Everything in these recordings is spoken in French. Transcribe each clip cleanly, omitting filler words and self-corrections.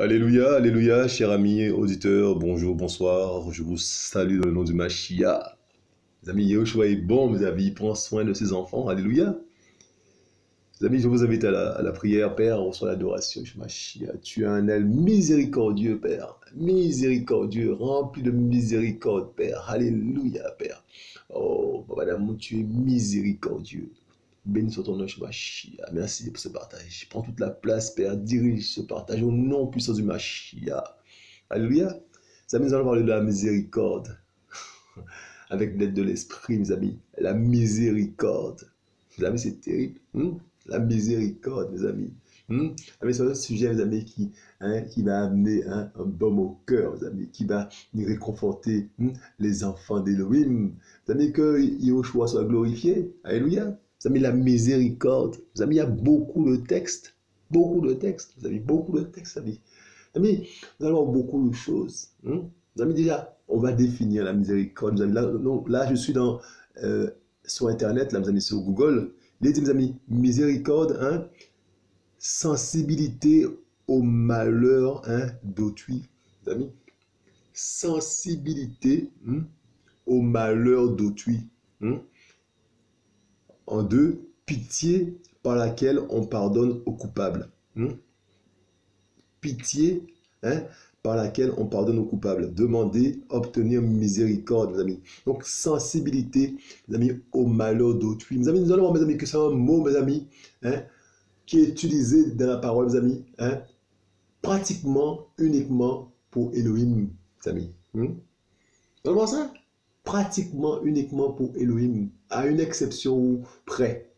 Alléluia, alléluia, chers amis, auditeurs, bonjour, bonsoir, je vous salue dans le nom du Mashiach. Mes amis, Yahushua est bon, mes amis, il prend soin de ses enfants, alléluia. Mes amis, je vous invite à la prière, Père, reçois l'adoration, Mashiach. Tu es un aile miséricordieux, Père, miséricordieux, rempli de miséricorde, Père, alléluia, Père. Oh, Papa d'amour, tu es miséricordieux. Béni soit ton nom, Mashiach. Merci pour ce partage. Prends toute la place, Père. Dirige ce partage au nom puissant du Mashiach. Alléluia. Mes amis, nous allons parler de la miséricorde. Avec l'aide de l'esprit, mes amis. La miséricorde. Mes amis, c'est terrible. La miséricorde, mes amis. C'est un sujet, mes amis, qui va amener un baume au cœur, mes amis, qui va réconforter les enfants d'Élohim. Mes amis, que Yahushua soit glorifié. Alléluia. Vous avez la miséricorde. Vous avez, il y a beaucoup de textes. Beaucoup de textes. Vous avez beaucoup de textes, vous avez, nous allons avoir beaucoup de choses. Vous avez déjà, on va définir la miséricorde. Vous avez, là, je suis sur Internet, là, vous avez sur Google. Il dit, mes amis, miséricorde, sensibilité au malheur d'autrui. Vous avez, sensibilité au malheur d'autrui. En deux, pitié par laquelle on pardonne aux coupables. Pitié par laquelle on pardonne aux coupables. Demander, obtenir miséricorde, mes amis. Donc, sensibilité, mes amis, au malheur d'autrui. Mes amis, nous allons voir, mes amis, que c'est un mot, mes amis, qui est utilisé dans la parole, mes amis, pratiquement, uniquement pour Elohim, mes amis. Vous allons voir ça? Pratiquement uniquement pour Elohim, à une exception près.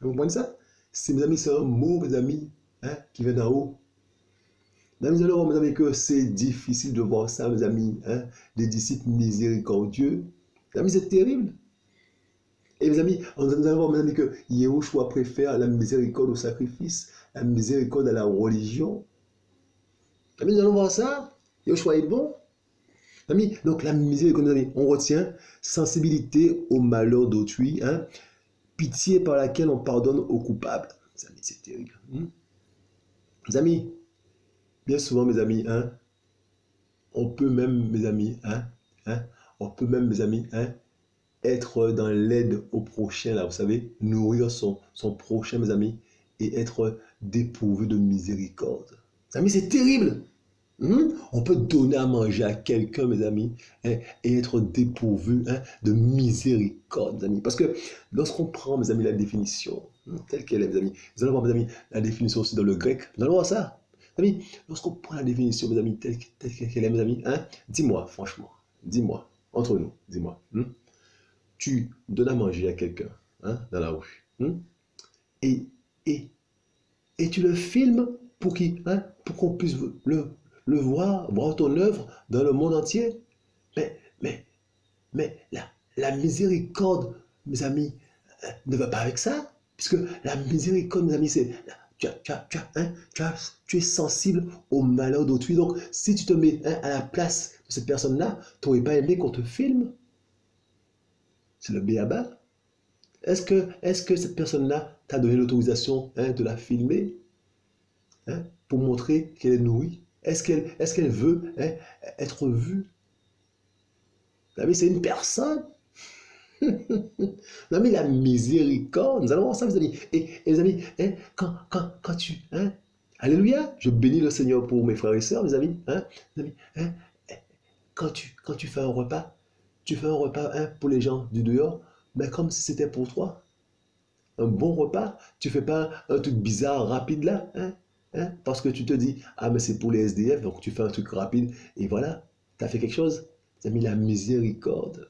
Vous comprenez ça? C'est, mes amis, c'est un mot, mes amis, qui vient d'en haut. Mes amis, alors, mes amis, que c'est difficile de voir ça, mes amis, des disciples miséricordieux. Mes amis, c'est terrible. Et mes amis, nous allons voir, mes amis, que Yahushua préfère la miséricorde au sacrifice, la miséricorde à la religion. Mes amis, nous allons voir ça. Yahushua est bon. Amis, donc la miséricorde, on retient sensibilité au malheur d'autrui, pitié par laquelle on pardonne aux coupables. Mes amis, c'est terrible. Mes amis, bien souvent, mes amis, on peut même, mes amis, on peut même, mes amis, être dans l'aide au prochain, là, vous savez, nourrir son prochain, mes amis, et être dépourvu de miséricorde. Mes amis, c'est terrible. On peut donner à manger à quelqu'un, mes amis, et être dépourvu de miséricorde, mes amis. Parce que lorsqu'on prend, mes amis, la définition, telle qu'elle est, mes amis, vous allez voir, mes amis, la définition aussi dans le grec, nous allons voir ça. Mes amis, lorsqu'on prend la définition, mes amis, telle qu'elle est, mes amis, dis-moi, franchement, dis-moi, entre nous, dis-moi, tu donnes à manger à quelqu'un, dans la rue, et tu le filmes pour qu'on puisse le voir ton œuvre dans le monde entier. Mais la miséricorde, mes amis, ne va pas avec ça. Puisque la miséricorde, mes amis, c'est tu es sensible au malheur d'autrui. Donc, si tu te mets à la place de cette personne-là, tu n'aurais pas aimé qu'on te filme. C'est le béaba. Est-ce que cette personne-là t'a donné l'autorisation de la filmer pour montrer qu'elle est nourrie? Est-ce qu'elle veut être vue? C'est une personne. Non, mais la miséricorde, nous allons voir ça, mes amis. Et les amis, quand tu... Alléluia, je bénis le Seigneur pour mes frères et sœurs, mes amis. Les amis, quand tu fais un repas, pour les gens du dehors, mais comme si c'était pour toi. Un bon repas, tu fais pas un truc bizarre, rapide là, parce que tu te dis, mais c'est pour les SDF, donc tu fais un truc rapide, et voilà, tu as fait quelque chose. Tu as mis la miséricorde.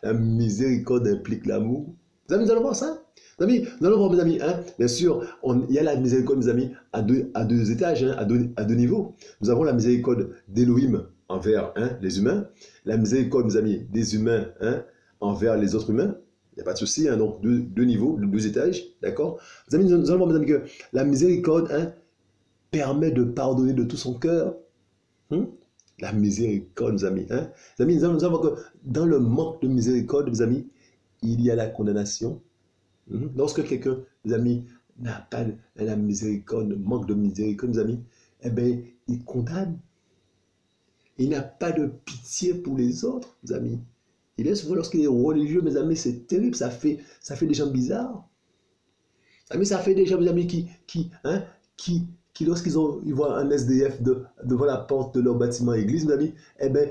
La miséricorde implique l'amour. Mes amis, nous allons voir ça. Mes amis, nous allons voir, mes amis, bien sûr, il y a la miséricorde, mes amis, à deux étages, à deux niveaux. Nous avons la miséricorde d'Élohim envers les humains, la miséricorde, mes amis, des humains envers les autres humains. Il n'y a pas de souci, donc deux niveaux, deux étages, d'accord? Mes amis, nous allons voir, mes amis, que la miséricorde permet de pardonner de tout son cœur. La miséricorde, mes amis. Les amis, nous allons voir que dans le manque de miséricorde, mes amis, il y a la condamnation. Lorsque quelqu'un, mes amis, n'a pas la miséricorde, manque de miséricorde, mes amis, eh bien, il condamne. Il n'a pas de pitié pour les autres, mes amis. Et bien souvent, lorsqu'il est religieux, mes amis, c'est terrible, ça fait des gens bizarres. Amis, ça fait des gens, mes amis, qui lorsqu'ils voient un SDF devant la porte de leur bâtiment église, mes amis, eh bien,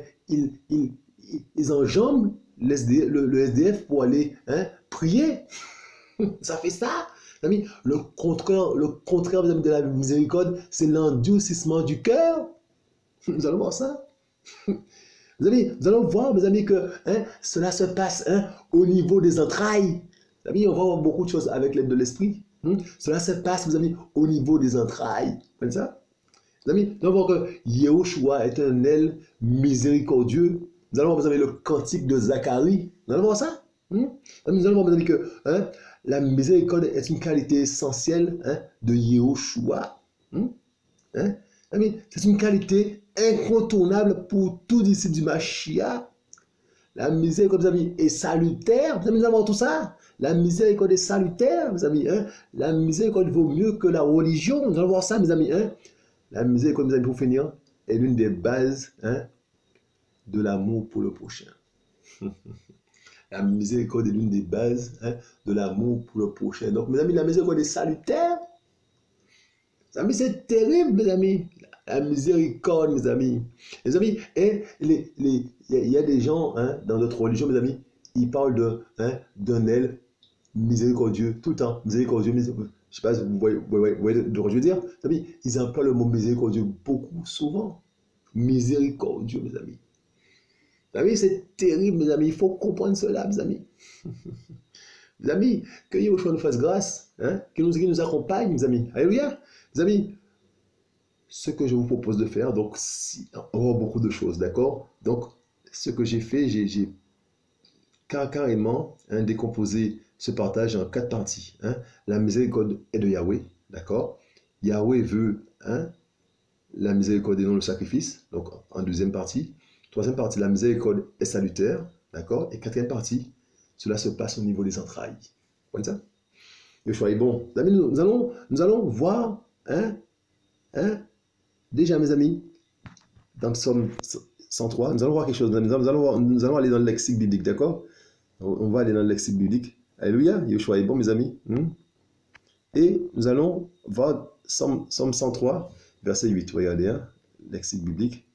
ils enjambent le SDF pour aller prier. Ça fait ça. Amis, le contraire mes amis, de la miséricorde, c'est l'endurcissement du cœur. Nous allons voir ça. Nous allons voir, mes amis, que cela se passe au niveau des entrailles. Mes amis, on va voir beaucoup de choses avec l'aide de l'esprit. Cela se passe, mes amis, au niveau des entrailles. Vous voyez ça? Mes amis, nous allons voir que Yehoshua est un aile miséricordieux. Nous allons voir, mes amis, le cantique de Zacharie. Nous allons voir ça. Nous allons voir, mes amis, que la miséricorde est une qualité essentielle de Yehoshua. C'est une qualité incontournable pour tout disciple du Mashiach. La miséricorde, mes amis, est salutaire. Mes amis, nous allons voir tout ça. La miséricorde est salutaire, mes amis. La miséricorde vaut mieux que la religion. Nous allons voir ça, mes amis. La miséricorde, mes amis, pour finir, est l'une des bases de l'amour pour le prochain. La miséricorde est l'une des bases de l'amour pour le prochain. Donc, mes amis, la miséricorde est salutaire. Mes amis, c'est terrible, mes amis. La miséricorde, mes amis. Les amis, il y a des gens dans notre religion, mes amis, ils parlent d'un aile miséricordieux, tout le temps. Miséricordieux, miséricordieux. Je ne sais pas si vous voyez de quoi je veux dire. Mes amis, ils emploient le mot miséricordieux beaucoup, souvent. Miséricordieux, mes amis. Mes amis, c'est terrible, mes amis. Il faut comprendre cela, mes amis. Mes amis, que Yehoshua nous fasse grâce, qu'il nous accompagne, mes amis. Alléluia. Mes amis, ce que je vous propose de faire, donc, on va voir beaucoup de choses, d'accord? Donc, ce que j'ai fait, j'ai carrément décomposé ce partage en 4 parties. La miséricorde est de Yahweh, d'accord? Yahweh veut la miséricorde et non le sacrifice, donc en deuxième partie. Troisième partie, la miséricorde est salutaire, d'accord? Et quatrième partie, cela se passe au niveau des entrailles. Vous voyez ça? Yehoshua est bon. Nous allons voir, déjà mes amis, dans Psaume 103, nous allons voir quelque chose. Nous allons aller dans le lexique biblique, d'accord? On va aller dans le lexique biblique. Alléluia, Yehoshua est bon, mes amis. Et nous allons voir Psaume 103, verset 8. Regardez, lexique biblique.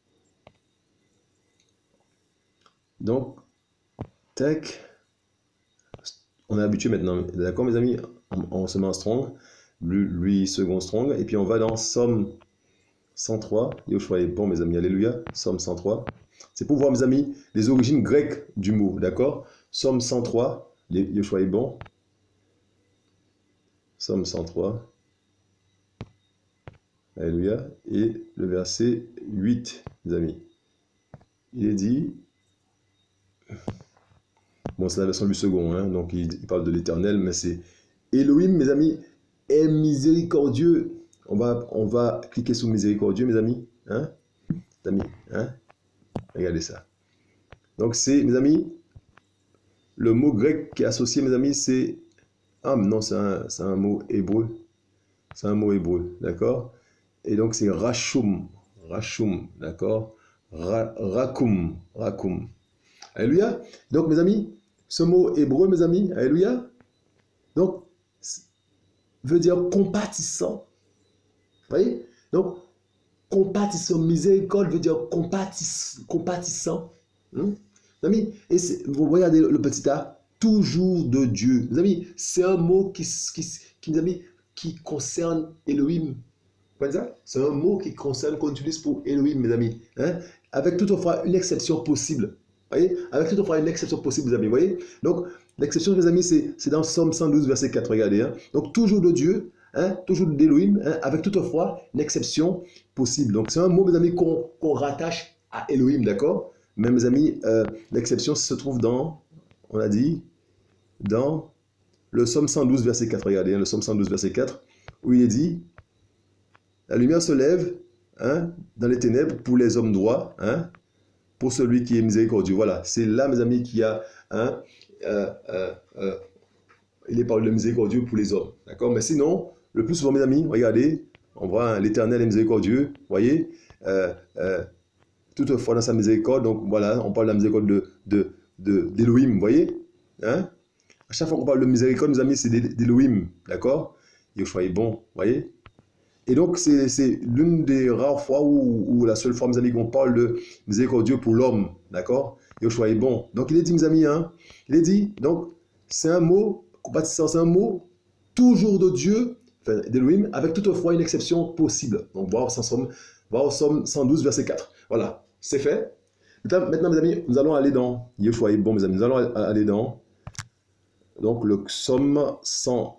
Donc, tac. On est habitué maintenant, d'accord, mes amis? On se met en strong, lui second strong. Et puis on va dans Psaume 103. Yehoshua est bon, mes amis. Alléluia. Psaume 103. C'est pour voir, mes amis, les origines grecques du mot, d'accord? Psaume 103. Yehoshua est bon. Psaume 103. Alléluia. Et le verset 8, mes amis. Il est dit... Bon, c'est la version du second, donc il parle de l'éternel, mais c'est Elohim, mes amis, est miséricordieux. On va cliquer sur miséricordieux, mes amis. Regardez ça. Donc, c'est, mes amis, le mot grec qui est associé, mes amis, c'est... Ah, non, c'est un mot hébreu. C'est un mot hébreu, d'accord? Et donc, c'est Rachum. Rachum, d'accord? Rakum. Alléluia. Donc, mes amis, ce mot hébreu, mes amis, alléluia, donc, veut dire compatissant. Vous voyez? Donc, compatissant, miséricorde veut dire compatissant. Amis, et vous regardez le petit a, toujours de Dieu. Mes amis, c'est un mot qui concerne Elohim. Vous voyez ça? C'est un mot qu'on utilise pour Elohim, mes amis. Avec toutefois une exception possible. Voyez? Avec toutefois une exception possible, mes amis. Voyez? Donc, l'exception, mes amis, c'est dans Psaume 112, verset 4. Regardez. Donc, toujours de Dieu, toujours d'Elohim, avec toutefois une exception possible. Donc, c'est un mot, mes amis, qu'on rattache à Elohim, d'accord? Mais, mes amis, l'exception se trouve dans, on a dit, dans le Psaume 112, verset 4. Regardez, le Psaume 112, verset 4, où il est dit, la lumière se lève dans les ténèbres pour les hommes droits, pour celui qui est miséricordieux. Voilà, c'est là, mes amis, qu'il y a il est parlé de miséricordieux pour les hommes. D'accord? Mais sinon, le plus souvent, mes amis, regardez, on voit hein, l'Éternel est miséricordieux, voyez, toutefois dans sa miséricorde, donc voilà, on parle de la miséricorde d'Élohim, vous voyez, hein? À chaque fois qu'on parle de miséricorde, mes amis, c'est d'Élohim, d'accord? Yoshua est bon, vous voyez? Et donc, c'est l'une des rares fois où la seule fois, mes amis, qu'on parle de miséricordieux pour l'homme, d'accord? Yoshua est bon. Donc, il est dit, mes amis, hein, il est dit, donc, c'est un mot, compatissant, c'est un mot toujours de Dieu, enfin, d'Élohim, avec toutefois une exception possible. Donc, voir au Somme 112, verset 4. Voilà, c'est fait. Maintenant, mes amis, nous allons aller dans, Yoshua est bon, mes amis, nous allons aller dans, donc, le Somme 100,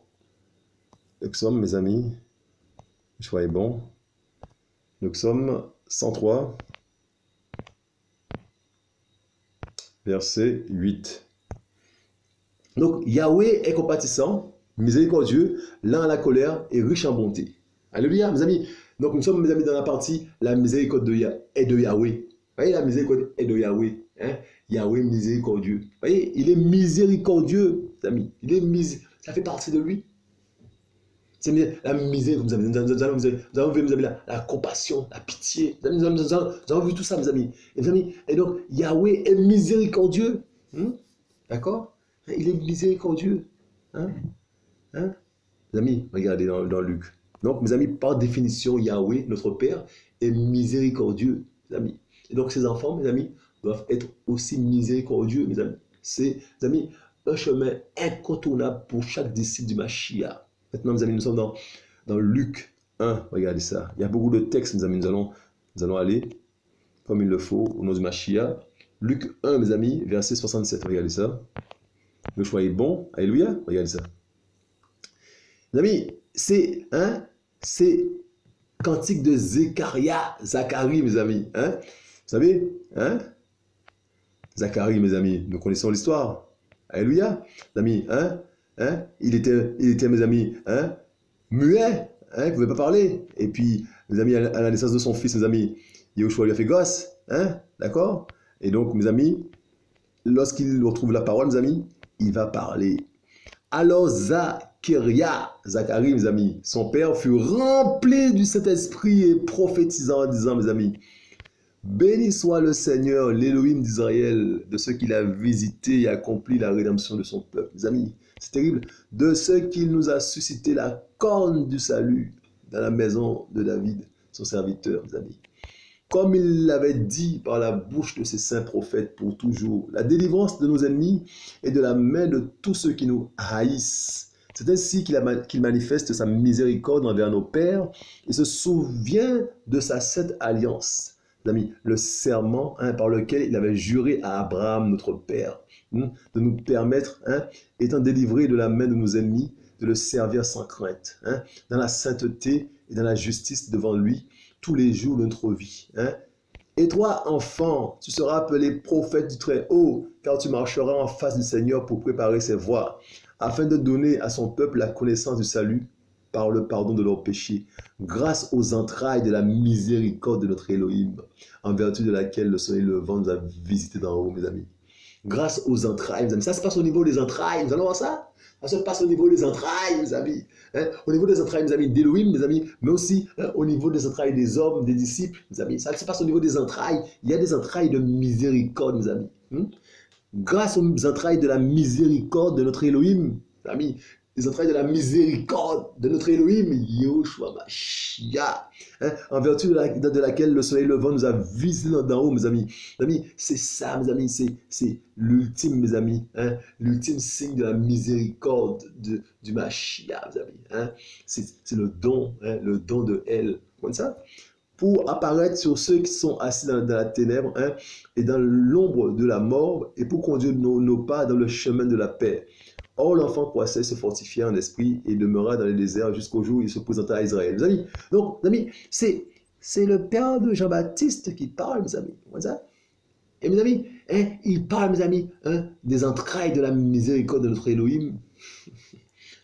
le Somme, mes amis, Yoshua est bon. Le Psaume 103, verset 8. Donc, Yahweh est compatissant, miséricordieux, lent à la colère et riche en bonté. Alléluia, mes amis. Donc, nous sommes, mes amis, dans la partie la miséricorde est de Yahweh. Vous voyez, la miséricorde est de Yahweh. Hein? Yahweh miséricordieux. Vous voyez, il est miséricordieux, mes amis. Ça fait partie de lui. C'est la misère, nous avons vu, mes amis, la compassion, la pitié. Nous avons vu tout ça, mes amis. Et, mes amis, et donc, Yahweh est miséricordieux. D'accord? Il est miséricordieux. Hein? Mes amis, regardez dans Luc. Donc, mes amis, par définition, Yahweh, notre Père, est miséricordieux, mes amis. Et donc, ses enfants, mes amis, doivent être aussi miséricordieux, mes amis. C'est, mes amis, un chemin incontournable pour chaque disciple du Mashiach. Maintenant, mes amis, nous sommes dans Luc 1. Regardez ça. Il y a beaucoup de textes, mes amis. Nous allons aller, comme il le faut, au nom du Mashiach. Luc 1, mes amis, verset 67. Regardez ça. Le choix est bon. Alléluia. Regardez ça. Mes amis, c'est cantique de Zacharie, mes amis. Hein? Vous savez, hein? Zacharie, mes amis, nous connaissons l'histoire. Alléluia. Mes amis, hein? Il était, mes amis, hein, muet, hein, il ne pouvait pas parler. Et puis, mes amis, à la naissance de son fils, mes amis, Yahushua lui a fait gosse, hein, d'accord? Et donc, mes amis, lorsqu'il retrouve la parole, mes amis, il va parler. Alors, Zacharie, mes amis, son père fut rempli du Saint-Esprit et prophétisant en disant, mes amis, béni soit le Seigneur, l'Élohim d'Israël, de ceux qu'il a visité et accompli la rédemption de son peuple. Mes amis, c'est terrible. De ceux qu'il nous a suscité la corne du salut dans la maison de David, son serviteur, mes amis. Comme il l'avait dit par la bouche de ses saints prophètes pour toujours, la délivrance de nos ennemis et de la main de tous ceux qui nous haïssent. C'est ainsi qu'il manifeste sa miséricorde envers nos pères et se souvient de sa sainte alliance. Amis, le serment par lequel il avait juré à Abraham, notre père, de nous permettre, étant délivrés de la main de nos ennemis, de le servir sans crainte, dans la sainteté et dans la justice devant lui, tous les jours de notre vie. Et toi, enfant, tu seras appelé prophète du Très-Haut, car tu marcheras en face du Seigneur pour préparer ses voies, afin de donner à son peuple la connaissance du salut par le pardon de leurs péchés, grâce aux entrailles de la miséricorde de notre Elohim, en vertu de laquelle le soleil levant nous a visités d'en haut, mes amis. Grâce aux entrailles, mes amis. Ça se passe au niveau des entrailles, nous allons voir ça. Ça se passe au niveau des entrailles, mes amis. Au niveau des entrailles, mes amis, d'Elohim, mes amis, mais aussi au niveau des entrailles des hommes, des disciples, mes amis. Ça se passe au niveau des entrailles. Il y a des entrailles de miséricorde, mes amis. Grâce aux entrailles de la miséricorde de notre Elohim, mes amis, les entrailles de la miséricorde de notre Elohim, Yahushua Mashiach, en vertu de laquelle le soleil levant nous a visés d'en haut, mes amis. Mes amis, c'est ça, mes amis, c'est l'ultime, mes amis, l'ultime signe de la miséricorde du Mashiach, mes amis. C'est le don de elle. Comme ça? Pour apparaître sur ceux qui sont assis dans la ténèbre et dans l'ombre de la mort, et pour conduire nos pas dans le chemin de la paix. Or, l'enfant croissait, se fortifiait en esprit et demeura dans les déserts jusqu'au jour où il se présenta à Israël. Mes amis, donc, mes amis, c'est le père de Jean-Baptiste qui parle, mes amis. Comme ça? Et mes amis, il parle, mes amis, des entrailles de la miséricorde de notre Elohim,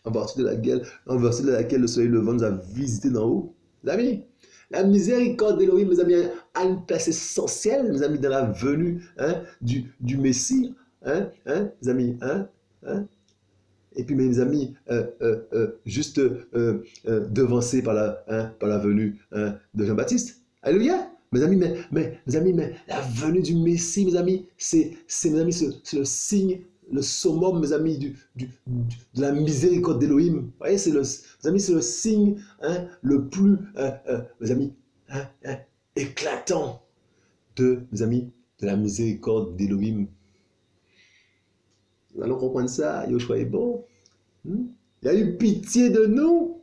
en vertu de laquelle le soleil levant nous a visités d'en haut. Mes amis, la miséricorde d'Elohim, mes amis, a une place essentielle, mes amis, dans la venue du Messie. Mes amis, et puis mes amis, juste devancé par la venue de Jean-Baptiste. Alléluia. Mes amis, mes amis, mais la venue du Messie, mes amis, mes amis, c'est le signe, le summum, mes amis, de la miséricorde d'Élohim. Vous voyez, mes amis, c'est le signe le plus, mes amis, éclatant mes amis, de la miséricorde d'Élohim. Nous allons comprendre ça. Yoshua est bon. Il a eu pitié de nous.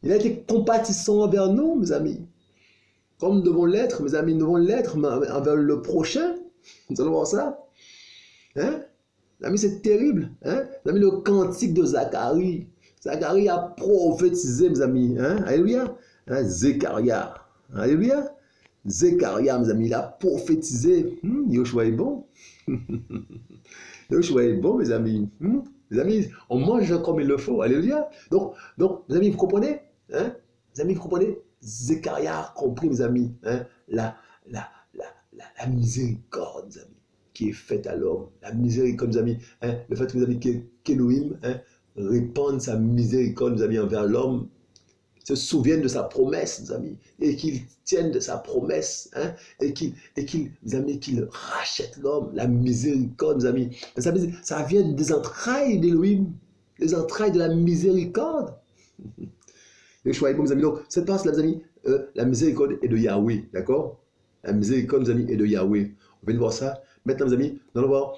Il a été compatissant envers nous, mes amis. Comme nous devons l'être, mes amis, nous devons l'être envers le prochain. Nous allons voir ça. Hein? Mes amis, c'est terrible. Hein? Mes amis, le cantique de Zacharie. Zacharie a prophétisé, mes amis. Hein? Alléluia. Hein? Zécharia. Alléluia. Zécharia, mes amis, il a prophétisé. Yoshua est bon. Yoshua est bon, mes amis. Mes amis, on mange comme il le faut. Alléluia. Donc mes amis, vous comprenez? Hein? Mes amis, vous comprenez? Zécharia a compris, mes amis, hein, la miséricorde, mes amis, qui est faite à l'homme. La miséricorde, mes amis, hein, le fait, mes amis, qu'Élohim répande sa miséricorde, mes amis, envers l'homme, se souvienne de sa promesse, mes amis, et qu'il tienne de sa promesse, hein, et qu'il rachète l'homme, la miséricorde, mes amis. Ça vient des entrailles d'Élohim, des entrailles de la miséricorde. Yoshua est bon, mes amis. Donc, cette partie-là, mes amis, la miséricorde est de Yahweh, d'accord? La miséricorde, mes amis, est de Yahweh. On vient de voir ça. Maintenant, mes amis, nous allons voir,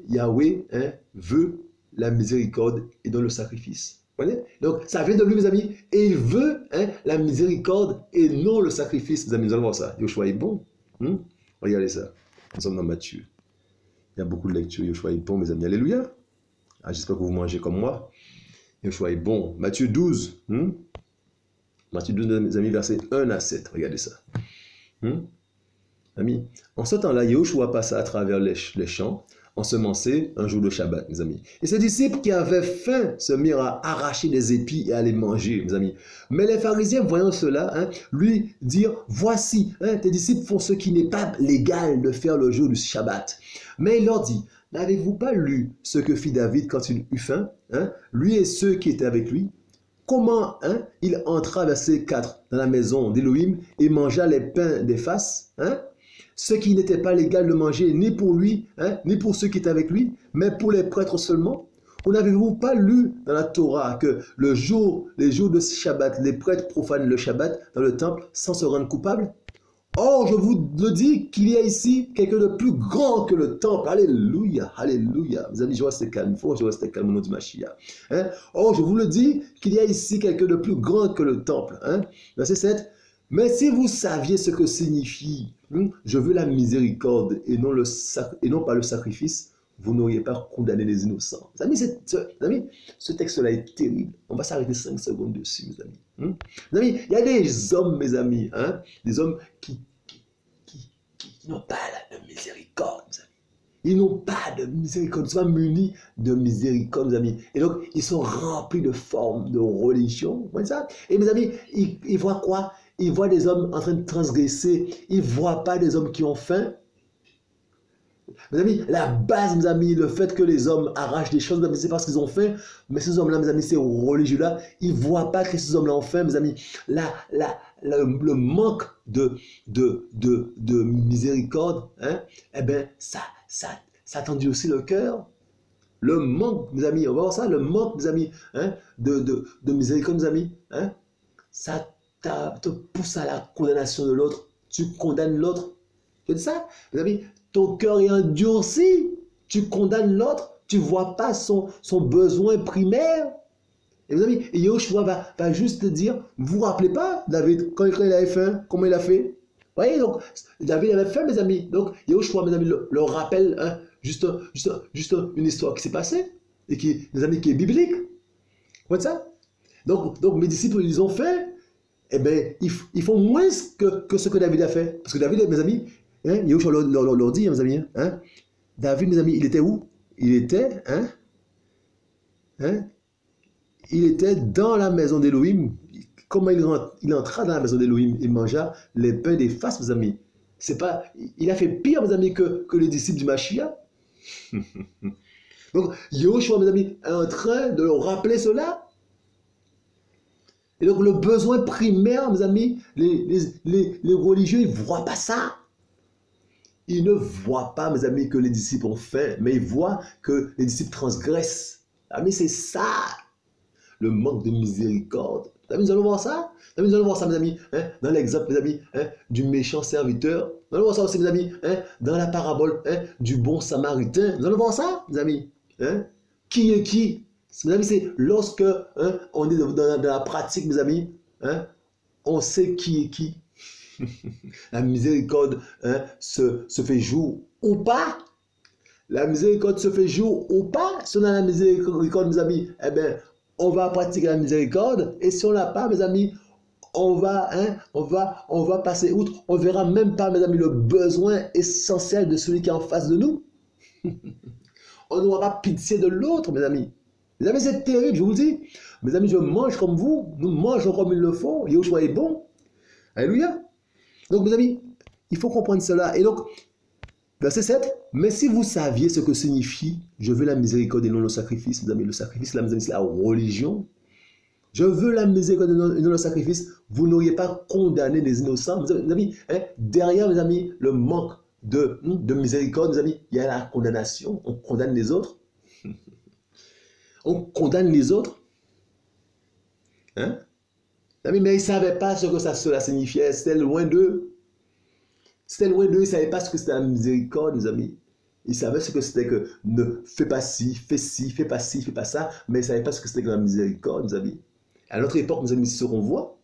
Yahweh veut la miséricorde et donne le sacrifice. Vous voyez? Donc, ça vient de lui, mes amis, et il veut la miséricorde et non le sacrifice, mes amis. Nous allons voir ça. Yoshua est bon. Regardez ça. Nous sommes dans Matthieu. Il y a beaucoup de lectures. Yoshua est bon, mes amis. Alléluia. Ah, j'espère que vous mangez comme moi. Yoshua est bon. Matthieu 12. Matthieu 12, mes amis, versets 1 à 7. Regardez ça. Amis, en ce temps-là, Yahushua passa à travers les champs, ensemencés un jour de Shabbat, mes amis. Et ses disciples qui avaient faim se mirent à arracher des épis et à les manger, mes amis. Mais les pharisiens, voyant cela, lui dirent, voici, tes disciples font ce qui n'est pas légal de faire le jour du Shabbat. Mais il leur dit, n'avez-vous pas lu ce que fit David quand il eut faim, lui et ceux qui étaient avec lui? Comment il entra, verset 4, dans la maison d'Élohim et mangea les pains des faces, ce qui n'était pas légal de manger ni pour lui, ni pour ceux qui étaient avec lui, mais pour les prêtres seulement? Ou n'avez-vous pas lu dans la Torah que les jours de Shabbat, les prêtres profanent le Shabbat dans le temple sans se rendre coupables? Or, je vous le dis qu'il y a ici quelqu'un de plus grand que le temple. Alléluia, alléluia. Mes amis, je reste calme. Il faut que je reste calme au nom du Mashiach. Or, je vous le dis qu'il y a ici quelqu'un de plus grand que le temple. Verset 7. Mais si vous saviez ce que signifie je veux la miséricorde et non pas le sacrifice, vous n'auriez pas condamné les innocents. Mes amis, ce texte-là est terrible. On va s'arrêter 5 secondes dessus, mes amis. Mes amis, il y a des hommes, mes amis, des hommes qui n'ont pas de miséricorde, mes amis. Ils n'ont pas de miséricorde, ils sont munis de miséricorde, mes amis. Et donc, ils sont remplis de formes de religion. Vous voyez ça? Et mes amis, ils voient quoi? Ils voient des hommes en train de transgresser. Ils ne voient pas des hommes qui ont faim. Mes amis, la base, mes amis, le fait que les hommes arrachent des choses, c'est parce qu'ils ont faim. Mais ces hommes-là, mes amis, ces religieux-là, ils ne voient pas que ces hommes-là ont faim, mes amis. Le manque de miséricorde, eh bien, ça tendit aussi le cœur. Le manque, mes amis, on va voir ça, le manque, mes amis, de miséricorde, mes amis, ça te pousse à la condamnation de l'autre. Tu condamnes l'autre. Tu dis ça, mes amis? Ton cœur est endurci, tu condamnes l'autre, tu ne vois pas son besoin primaire. Et vous amis, Yahushua va juste te dire, vous vous rappelez pas, David, quand il avait faim, comment il a fait? Vous voyez, donc, David avait faim, mes amis. Donc, Yahushua, mes amis, le rappelle, juste une histoire qui s'est passée, et mes amis, qui est biblique. Vous voyez ça? Donc, mes disciples, ils ont fait, eh bien, ils font moins que ce que David a fait. Parce que David, mes amis, Yahushua leur dit, mes amis, David, mes amis, il était où? Il était, il était dans la maison d'Élohim. Comment il entra dans la maison d'Élohim? Il mangea les pains des faces, mes amis. C'est pas, il a fait pire, mes amis, que les disciples du Mashiach. Donc, Yahushua, mes amis, est en train de leur rappeler cela. Et donc, le besoin primaire, mes amis, les religieux, ils ne voient pas ça. Ils ne voient pas, mes amis, que les disciples ont fait, mais ils voient que les disciples transgressent. Amis, c'est ça, le manque de miséricorde. Amis, nous allons voir ça. Amis, nous allons voir ça, mes amis, hein, dans l'exemple, mes amis, hein, du méchant serviteur. Nous allons voir ça aussi, mes amis, hein, dans la parabole hein, du bon samaritain. Nous allons voir ça, mes amis. Hein. Qui est qui? Mes amis, c'est lorsque hein, on est dans la pratique, mes amis, hein, on sait qui est qui. La miséricorde hein, se fait jour ou pas. La miséricorde se fait jour ou pas. Si on a la miséricorde, mes amis, eh bien, on va pratiquer la miséricorde. Et si on l'a pas, mes amis, on va passer outre. On verra même pas, mes amis, le besoin essentiel de celui qui est en face de nous. On n'aura pas pitié de l'autre, mes amis. Mes amis, c'est terrible, je vous dis. Mes amis, je mange comme vous. Nous mangeons comme il le faut. Yahushua est bon. Alléluia. Donc, mes amis, il faut comprendre cela. Et donc, verset 7. Mais si vous saviez ce que signifie « Je veux la miséricorde et non le sacrifice », mes amis, le sacrifice, la miséricorde, c'est la religion. Je veux la miséricorde et non le sacrifice. Vous n'auriez pas condamné les innocents. Mes amis, hein, derrière, mes amis, le manque de miséricorde, mes amis, il y a la condamnation. On condamne les autres. On condamne les autres. Hein? Mais ils ne savaient pas ce que cela signifiait. C'était loin d'eux. C'était loin d'eux. Ils ne savaient pas ce que c'était la miséricorde, mes amis. Ils savaient ce que c'était que ne fais pas ci, fais pas ci, fais pas ça. Mais ils ne savaient pas ce que c'était que la miséricorde, mes amis. À notre époque, mes amis, c'est ce qu'on voit.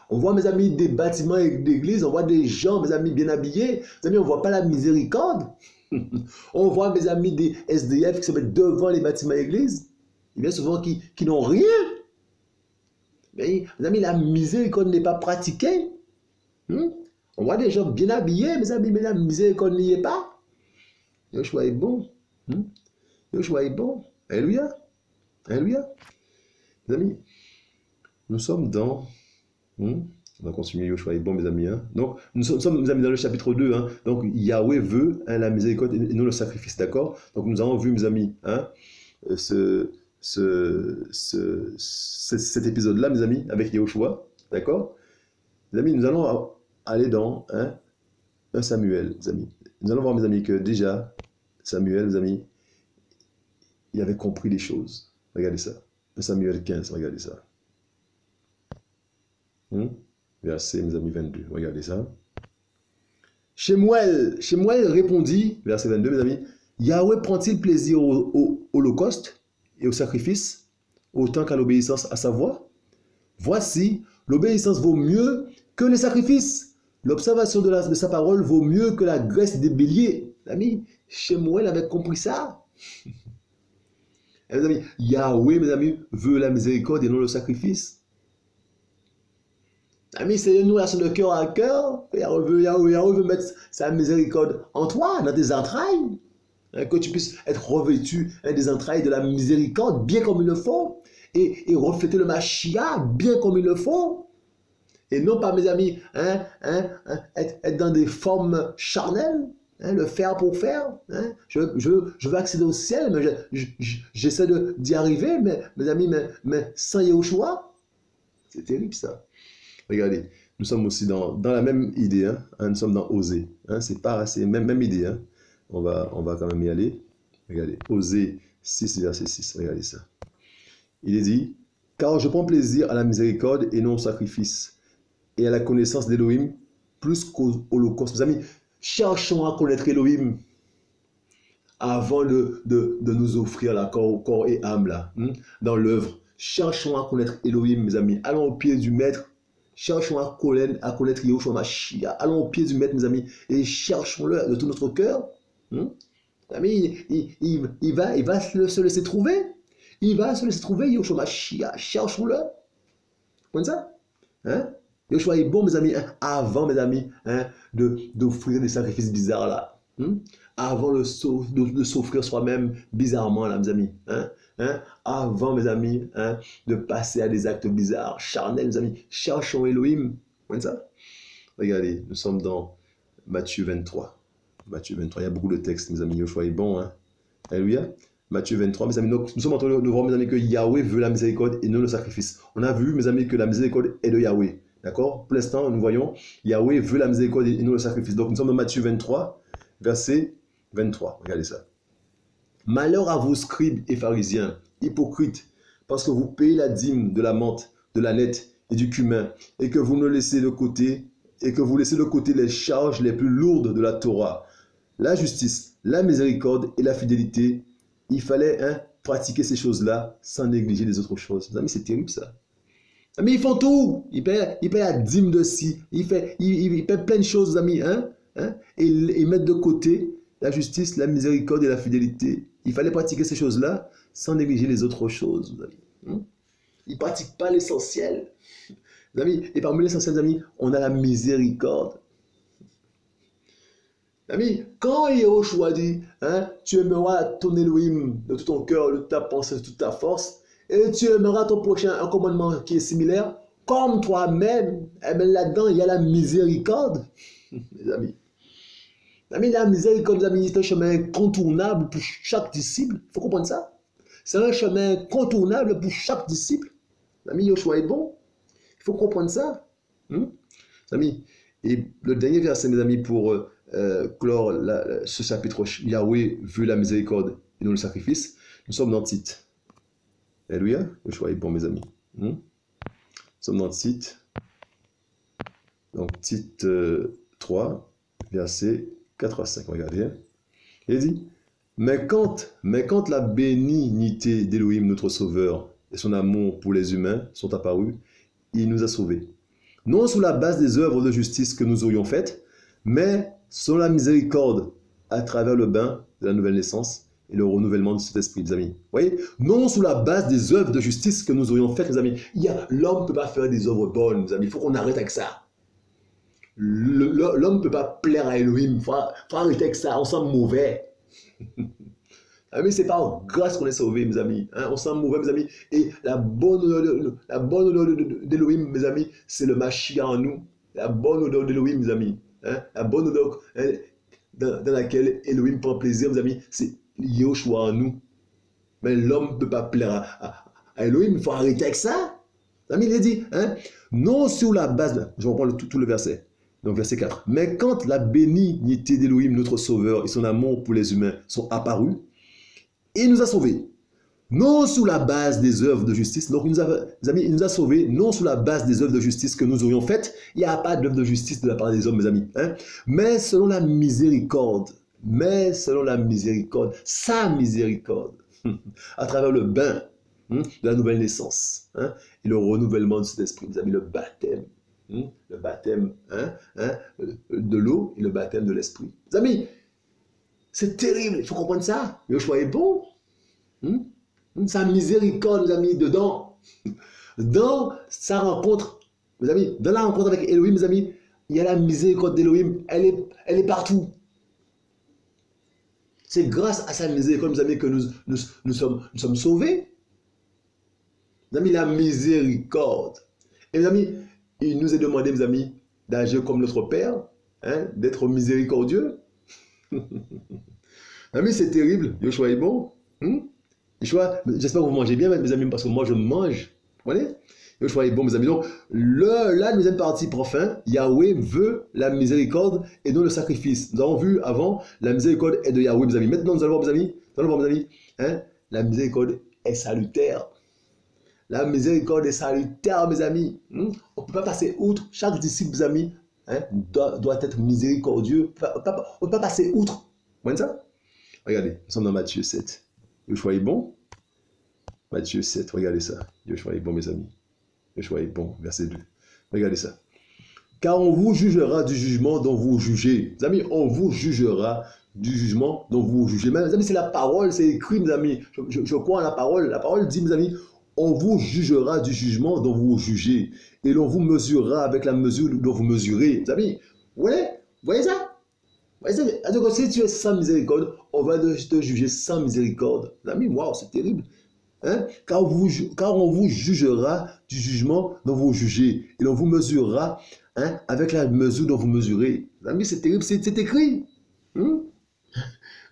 On voit, mes amis, des bâtiments d'église. On voit des gens, mes amis, bien habillés. Mes amis, on ne voit pas la miséricorde. On voit, mes amis, des SDF qui se mettent devant les bâtiments d'église. Et bien souvent, qui n'ont rien. Mais, mes amis, la miséricorde n'est pas pratiquée. On voit des gens bien habillés, mes amis, mais la miséricorde n'y est pas. Yahushua est bon. Yahushua est bon. Alléluia. Alléluia. Mes amis, nous sommes dans... on va continuer, Yahushua est bon, mes amis. Hein. Donc, nous sommes, mes amis, dans le chapitre 2. Hein. Donc, Yahweh veut hein, la miséricorde et non le sacrifice, d'accord? Donc, nous avons vu, mes amis, hein, cet épisode-là, mes amis, avec Yahushua, d'accord? Mes amis, nous allons aller dans 1 Samuel, mes amis. Nous allons voir, mes amis, que déjà, Samuel, mes amis, il avait compris les choses. Regardez ça. 1 Samuel 15, regardez ça. Verset, mes amis, 22, regardez ça. Shemuel répondit, verset 22, mes amis, Yahweh prend-il plaisir au holocauste et au sacrifice, autant qu'à l'obéissance à sa voix? Voici, l'obéissance vaut mieux que les sacrifices. L'observation de sa parole vaut mieux que la graisse des béliers. Amis, Shemuel avait compris ça. Et mes amis, Yahweh, mes amis, veut la miséricorde et non le sacrifice. Amis, c'est nous là sur le cœur à cœur. Yahweh veut mettre sa miséricorde en toi, dans tes entrailles. Que tu puisses être revêtu des entrailles de la miséricorde bien comme il le faut. Et refléter le Mashiach bien comme il le faut. Et non pas, mes amis, être dans des formes charnelles. Le faire pour faire. Je veux accéder au ciel, mais j'essaie d'y arriver, mes amis, mais sans Yahushua. C'est terrible ça. Regardez, nous sommes aussi dans la même idée. Nous sommes dans Osée. C'est la même idée. On va quand même y aller. Regardez, Osée 6, verset 6. Regardez ça. Il est dit, car je prends plaisir à la miséricorde et non au sacrifice, et à la connaissance d'Élohim plus qu'au holocauste. Mes amis, cherchons à connaître Élohim avant de nous offrir la corps et âme là, dans l'œuvre. Cherchons à connaître Élohim, mes amis. Allons au pied du Maître. Cherchons à connaître Yahushua Mashiach. Allons au pied du Maître, mes amis, et cherchons-le de tout notre cœur. Amis, il va se laisser trouver. Il va se laisser trouver, Yahushua Mashiach. Cherchons-le. Vous comprenez ça? Yahushua est bon, mes amis, avant, mes amis, d'offrir des sacrifices bizarres là. Avant de s'offrir soi-même bizarrement là, mes amis. Avant, mes amis, de passer à des actes bizarres, charnels, mes amis. Cherchons Elohim. Vous comprenez ça? Regardez, nous sommes dans Matthieu 23. Matthieu 23, il y a beaucoup de textes, mes amis. Yahushua est bon. Alléluia. Matthieu 23, mes amis. Donc, nous sommes en train de voir, mes amis, que Yahweh veut la miséricorde et non le sacrifice. On a vu, mes amis, que la miséricorde est de Yahweh. D'accord? Pour l'instant, nous voyons, Yahweh veut la miséricorde et non le sacrifice. Donc, nous sommes dans Matthieu 23, verset 23. Regardez ça. Malheur à vous, scribes et pharisiens, hypocrites, parce que vous payez la dîme de la menthe, de la nette et du cumin, et que vous laissez de côté les charges les plus lourdes de la Torah, la justice, la miséricorde et la fidélité. Il fallait pratiquer ces choses-là sans négliger les autres choses. Mes amis, c'est terrible ça. Mais ils font tout. Ils paient la dîme de ci. Ils paient plein de choses, amis. Et ils mettent de côté la justice, la miséricorde et la fidélité. Il fallait pratiquer ces choses-là sans négliger les autres choses, amis. Ils ne pratiquent pas l'essentiel. Amis, et parmi l'essentiel, amis, on a la miséricorde. Amis, quand Yahushua dit, tu aimeras ton Elohim de tout ton cœur, de toute ta pensée, de toute ta force, et tu aimeras ton prochain, un commandement qui est similaire, comme toi-même, eh bien là-dedans, il y a la miséricorde, les amis. Amis, la miséricorde, les amis, c'est un chemin incontournable pour chaque disciple. Il faut comprendre ça. C'est un chemin incontournable pour chaque disciple. Amis, Yahushua est bon. Il faut comprendre ça. Amis, et le dernier verset, mes amis, pour clore ce chapitre, Yahweh veut la miséricorde et non le sacrifice. Nous sommes dans Tite. Alléluia. Yahushua est bon, mes amis. Nous sommes dans Tite. Donc, Tite 3, versets 4 à 5. Regardez. Il dit, mais quand la bénignité d'Élohim, notre Sauveur, et son amour pour les humains sont apparus, il nous a sauvés. Non sous la base des œuvres de justice que nous aurions faites, mais sur la miséricorde à travers le bain de la nouvelle naissance et le renouvellement de cet esprit, mes amis. Vous voyez? Non sous la base des œuvres de justice que nous aurions faites, mes amis. L'homme ne peut pas faire des œuvres bonnes, mes amis. Il faut qu'on arrête avec ça. L'homme ne peut pas plaire à Elohim. Il faut arrêter avec ça. On sent mauvais. Mais c'est pas grâce qu'on est sauvé, mes amis. On sent mauvais, mes amis. Et la bonne odeur d'Elohim, mes amis, c'est le Mashiach en nous. La bonne odeur d'Elohim, mes amis. La bonne odeur dans laquelle Elohim prend plaisir, mes amis, c'est Yahushua en nous. Mais l'homme ne peut pas plaire à Elohim. Il faut arrêter avec ça. Mes amis, il est dit, non sur la base, je reprends tout le verset. Donc verset 4. Mais quand la bénignité d'Elohim, notre Sauveur, et son amour pour les humains sont apparus, il nous a sauvés, non sous la base des œuvres de justice. Donc, mes amis, il nous a sauvés, non sous la base des œuvres de justice que nous aurions faites. Il n'y a pas d'œuvre de justice de la part des hommes, mes amis. Mais selon la miséricorde. Sa miséricorde. À travers le bain de la nouvelle naissance. Et le renouvellement de cet esprit, mes amis, le baptême. Le baptême de l'eau et le baptême de l'esprit. Mes amis, c'est terrible, il faut comprendre ça. Yahushua est bon. Sa miséricorde, mes amis, dedans. Dans sa rencontre, mes amis, dans la rencontre avec Elohim, mes amis, il y a la miséricorde d'Elohim. Elle est partout. C'est grâce à sa miséricorde, mes amis, que nous sommes sauvés. Mes amis, la miséricorde. Et mes amis, il nous est demandé, mes amis, d'agir comme notre Père, d'être miséricordieux. Amis, c'est terrible. Yahushua est bon. J'espère que vous mangez bien, mes amis, parce que moi, je mange. Vous voyez? Yahushua est bon, mes amis. Donc, la deuxième partie prend fin. Yahweh veut la miséricorde et non le sacrifice. Nous avons vu avant, la miséricorde est de Yahweh, mes amis. Maintenant, nous allons voir, mes amis, la miséricorde est salutaire. La miséricorde est salutaire, mes amis. On ne peut pas passer outre. Chaque disciple, mes amis, doit être miséricordieux. On ne peut pas passer outre. Vous voyez ça? Regardez, nous sommes dans Matthieu 7. Yahushua est bon. Matthieu 7, regardez ça. Yahushua est bon, mes amis. Yahushua est bon, verset 2. Regardez ça. Car on vous jugera du jugement dont vous jugez. Mes amis, on vous jugera du jugement dont vous jugez. Mes amis, c'est la parole, c'est écrit, mes amis. Je crois en la parole. La parole dit, mes amis, on vous jugera du jugement dont vous jugez. Et l'on vous mesurera avec la mesure dont vous mesurez. Mes amis, vous voyez ça? Donc, si tu es sans miséricorde, on va te juger sans miséricorde. Les amis, waouh, c'est terrible. Car on vous jugera du jugement dont vous jugez. Et l'on vous mesurera avec la mesure dont vous mesurez. Les amis, c'est terrible, c'est écrit.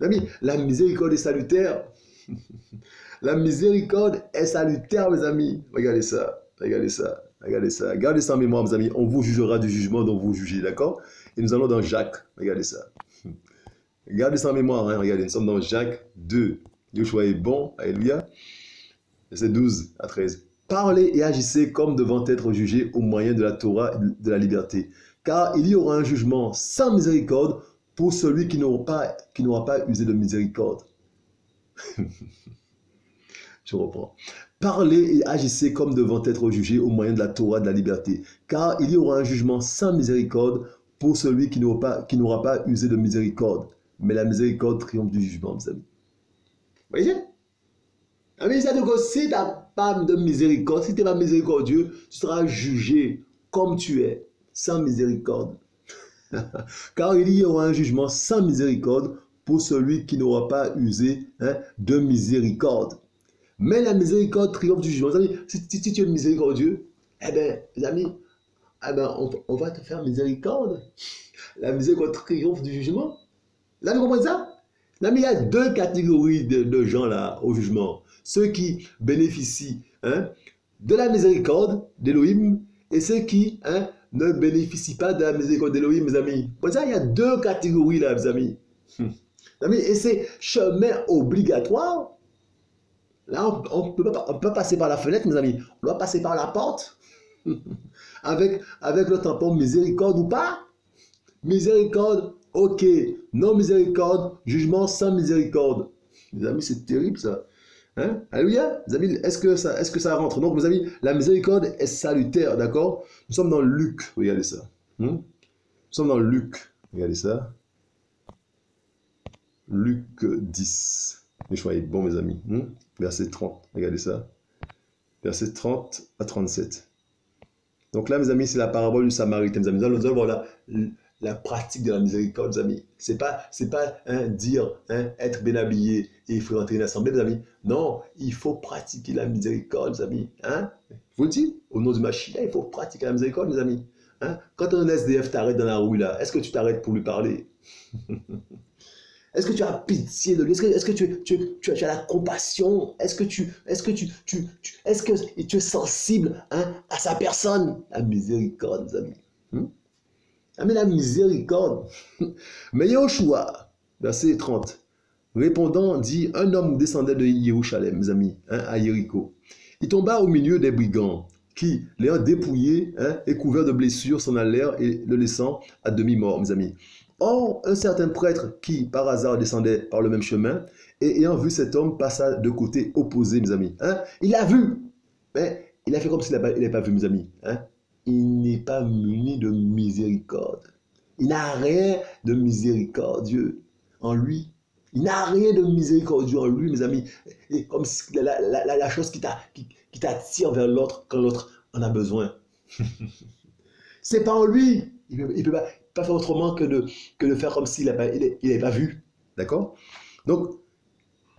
Amis, la miséricorde est salutaire. La miséricorde est salutaire, mes amis. Regardez ça, regardez ça, regardez ça. Gardez ça en mémoire, mes amis. On vous jugera du jugement dont vous jugez, d'accord? Et nous allons dans Jacques. Regardez ça. Gardez ça en mémoire, hein. Regardez, nous sommes dans Jacques 2. Joshua est bon, alléluia. Verset 12 à 13. Parlez et agissez comme devant être jugés au moyen de la Torah de la liberté. Car il y aura un jugement sans miséricorde pour celui qui n'aura pas usé de miséricorde. Je reprends. Parlez et agissez comme devant être jugés au moyen de la Torah de la liberté. Car il y aura un jugement sans miséricorde pour celui qui n'aura pas usé de miséricorde. Mais la miséricorde triomphe du jugement, mes amis. Vous voyez? Si tu n'as pas de miséricorde, si tu n'es pas miséricordieux, tu seras jugé comme tu es, sans miséricorde. Car il y aura un jugement sans miséricorde pour celui qui n'aura pas usé de miséricorde. Mais la miséricorde triomphe du jugement. Amis, si tu es miséricordieux, eh bien, les amis, on va te faire miséricorde. La miséricorde triomphe du jugement. Vous avez compris ça? Les amis, il y a deux catégories de gens là au jugement. Ceux qui bénéficient de la miséricorde d'Élohim et ceux qui ne bénéficient pas de la miséricorde d'Élohim, mes amis. Pour ça, il y a deux catégories là, mes amis. Et c'est chemin obligatoire. Là, on peut pas passer par la fenêtre, mes amis. On doit passer par la porte. avec le tampon miséricorde ou pas. Miséricorde, ok. Non miséricorde, jugement sans miséricorde. Mes amis, c'est terrible ça. Hein? Alléluia. Mes amis, est-ce que ça rentre? Donc, mes amis, la miséricorde est salutaire, d'accord? Nous sommes dans Luc, regardez ça. Nous sommes dans Luc, regardez ça. Luc 10. Les choix est bon, mes amis. Verset 30, regardez ça. Verset 30 à 37. Donc là, mes amis, c'est la parabole du Samaritain, mes amis. Nous allons voir la pratique de la miséricorde, mes amis. C'est pas dire, être bien habillé et il faut rentrer une assemblée, mes amis. Non, il faut pratiquer la miséricorde, mes amis. Je vous le dis, au nom du Machia, il faut pratiquer la miséricorde, mes amis. Quand un SDF t'arrête dans la rue, là, est-ce que tu t'arrêtes pour lui parler? Est-ce que tu as pitié de lui? Est-ce que tu as la compassion? Est-ce que tu es sensible à sa personne? La miséricorde, mes amis. Mais la miséricorde. Mais Yoshua, verset 30, répondant, dit, un homme descendait de Jérusalem, mes amis, à Jéricho. Il tomba au milieu des brigands qui, l'ayant dépouillé et couvert de blessures, s'en allèrent et le laissant à demi-mort, mes amis. Or, un certain prêtre qui, par hasard, descendait par le même chemin, et ayant vu cet homme, passa de côté opposé, mes amis. Il l'a vu, mais il a fait comme s'il n'avait pas vu, mes amis. Il n'est pas muni de miséricorde. Il n'a rien de miséricordieux en lui. Il n'a rien de miséricordieux en lui, mes amis. Et comme si la chose qui t'attire vers l'autre quand l'autre en a besoin. C'est pas en lui. Il ne peut pas faire autrement que de faire comme s'il n'avait pas vu. D'accord? Donc,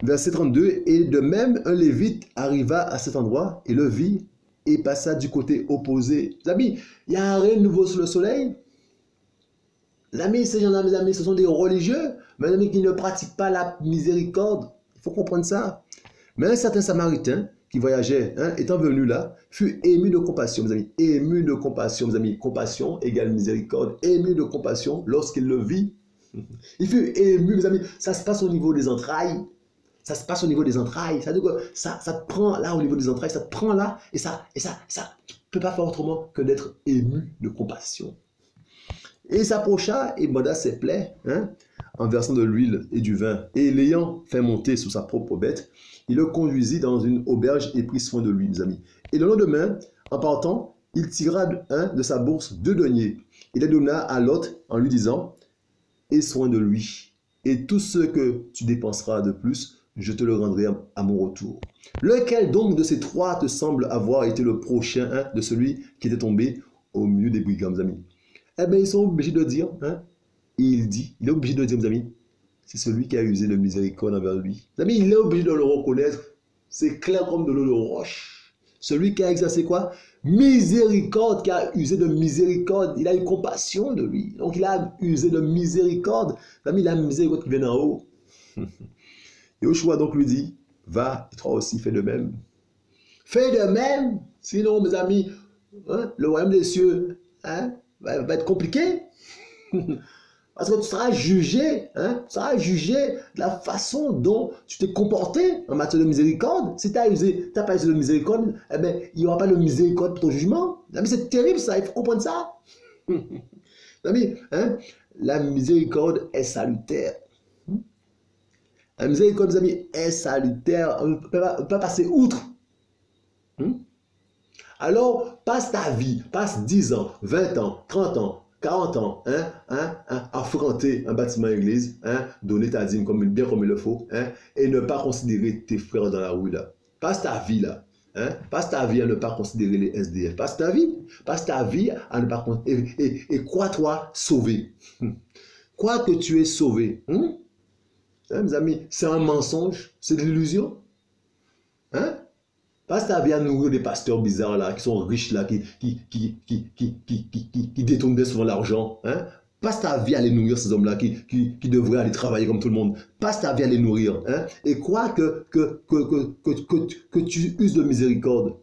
verset 32, et de même, un lévite arriva à cet endroit et le vit et passa du côté opposé. Les amis, il n'y a rien de nouveau sous le soleil. Les amis, ces gens-là, mes amis, ce sont des religieux, mes amis qui ne pratiquent pas la miséricorde. Il faut comprendre ça. Mais un certain Samaritain qui voyageait, étant venu là, fut ému de compassion, mes amis. Ému de compassion, mes amis. Compassion égale miséricorde. Ému de compassion lorsqu'il le vit. Il fut ému, mes amis. Ça se passe au niveau des entrailles. Ça se passe au niveau des entrailles. Ça te prend là au niveau des entrailles. Ça te prend là et ça ne peut pas faire autrement que d'être ému de compassion. Et il s'approcha et banda ses plaies en versant de l'huile et du vin. Et l'ayant fait monter sur sa propre bête, il le conduisit dans une auberge et prit soin de lui, mes amis. Et le lendemain, en partant, il tira de sa bourse 2 deniers. Il les donna à l'autre en lui disant, aie soin de lui. Et tout ce que tu dépenseras de plus, je te le rendrai à mon retour. Lequel donc de ces 3 te semble avoir été le prochain de celui qui était tombé au milieu des brigands, mes amis? Eh bien, ils sont obligés de dire, il est obligé de dire, mes amis, c'est celui qui a usé de miséricorde envers lui. Mes amis, il est obligé de le reconnaître. C'est clair comme de l'eau de roche. Celui qui a exercé quoi? Miséricorde, qui a usé de miséricorde. Il a eu compassion de lui. Donc, il a usé de miséricorde. Mes amis, la miséricorde qui vient d'en haut. Yoshua donc lui dit, va, et toi aussi, fais de même. Fais de même, sinon, mes amis, hein, le royaume des cieux hein, va être compliqué. Parce que tu seras jugé, hein, tu seras jugé de la façon dont tu t'es comporté en matière de miséricorde. Si tu n'as pas usé de miséricorde, eh bien, il n'y aura pas de miséricorde pour ton jugement. Mais c'est terrible ça, il faut comprendre ça. Amis, hein, la miséricorde est salutaire. La miséricorde, mes amis, est salutaire. On ne peut pas passer outre. Alors, passe ta vie, passe 10 ans, 20 ans, 30 ans, 40 ans, à fréquenter un bâtiment église, donner ta dîme bien comme il le faut, et ne pas considérer tes frères dans la rue là. Passe ta vie là. Passe ta vie à ne pas considérer les SDF. Passe ta vie à ne pas considérer. Et crois-toi sauvé. Crois que tu es sauvé. Mes amis, c'est un mensonge, c'est de l'illusion. Passe ta vie à nourrir des pasteurs bizarres là, qui sont riches là, qui détournent bien souvent l'argent. Passe ta vie à les nourrir, ces hommes-là, qui devraient aller travailler comme tout le monde. Passe ta vie à les nourrir. Et crois que tu uses de miséricorde.